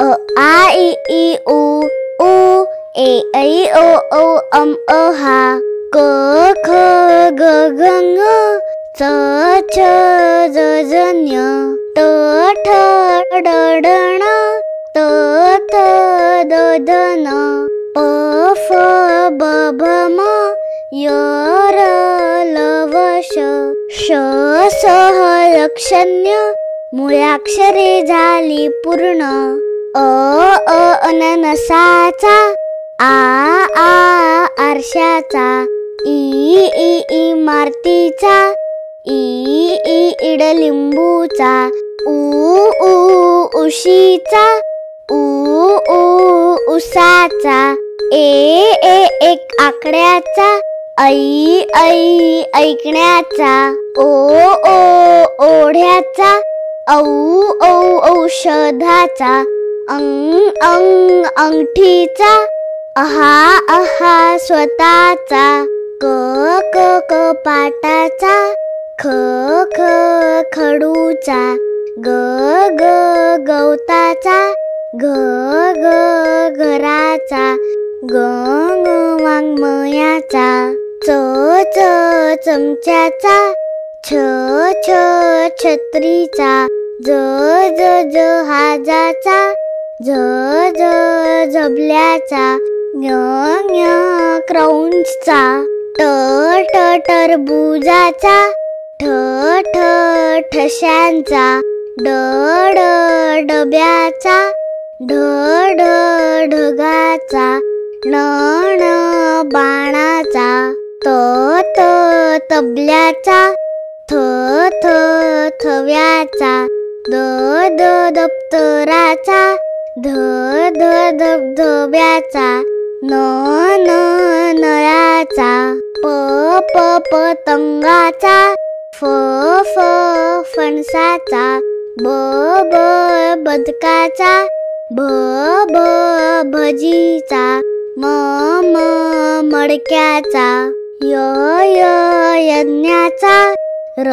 अ आ इ E उ ऊ ए ऐ ओ औ अम अहा क ख ग घ ङ च छ ज झ ञ ट ठ ड ढ ण त थ द ध न प फ ब भ म य र ल व श ष स ह लक्षण्य मूळाक्षरे झाली पूर्ण अ अननसाचा आ आरशाचा ई इमारतीचा ई इडलिंबूचा उ उशीचा उ उसाचा एक आकड्याचा ऐ ऐकण्याचा ओ ओढ्याचा औ औषधाचा अंगठीचा आहा स्वतःचा क कपाटाचा ख खडूचा ग गवताचा घ घराचा ग वाङ्मयाचा च चमच्याचा छ छत्रीचा ज जहाजाचा झ झबल्याचा ञ क्रौंचचा ट टरबुजाचा ठ ठशांचा ड डब्याचा ढ ढगाचा ण बाणाचा त तबल्याचा थ थव्याचा द दप्तराचा ध धबधब्याचा न नळाचा प पतंगाचा फ फणसाचा ब बदकाचा भ भजीचा म मडक्याचा य यज्ञाचा र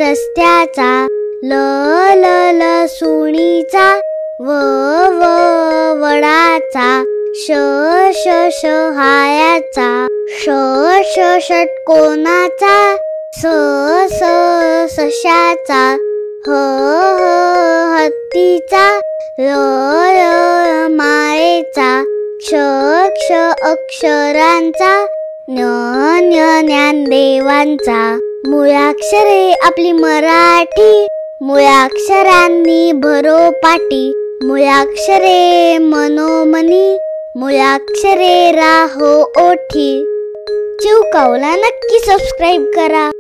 रस्त्याचा ल लसूणीचा व वडाचा श शहायाचा ष षटकोनाचा स सशाचा ह हत्तीचा ल माळेचा क्ष अक्षरांचा ज्ञ ज्ञानदेवांचा मूळाक्षरे आपली मराठी मूळाक्षरांनी भरोपाठी मूळाक्षरे मनोमनी मूळाक्षरे राहो ओठी चिवकावला नक्की सबस्क्राईब करा।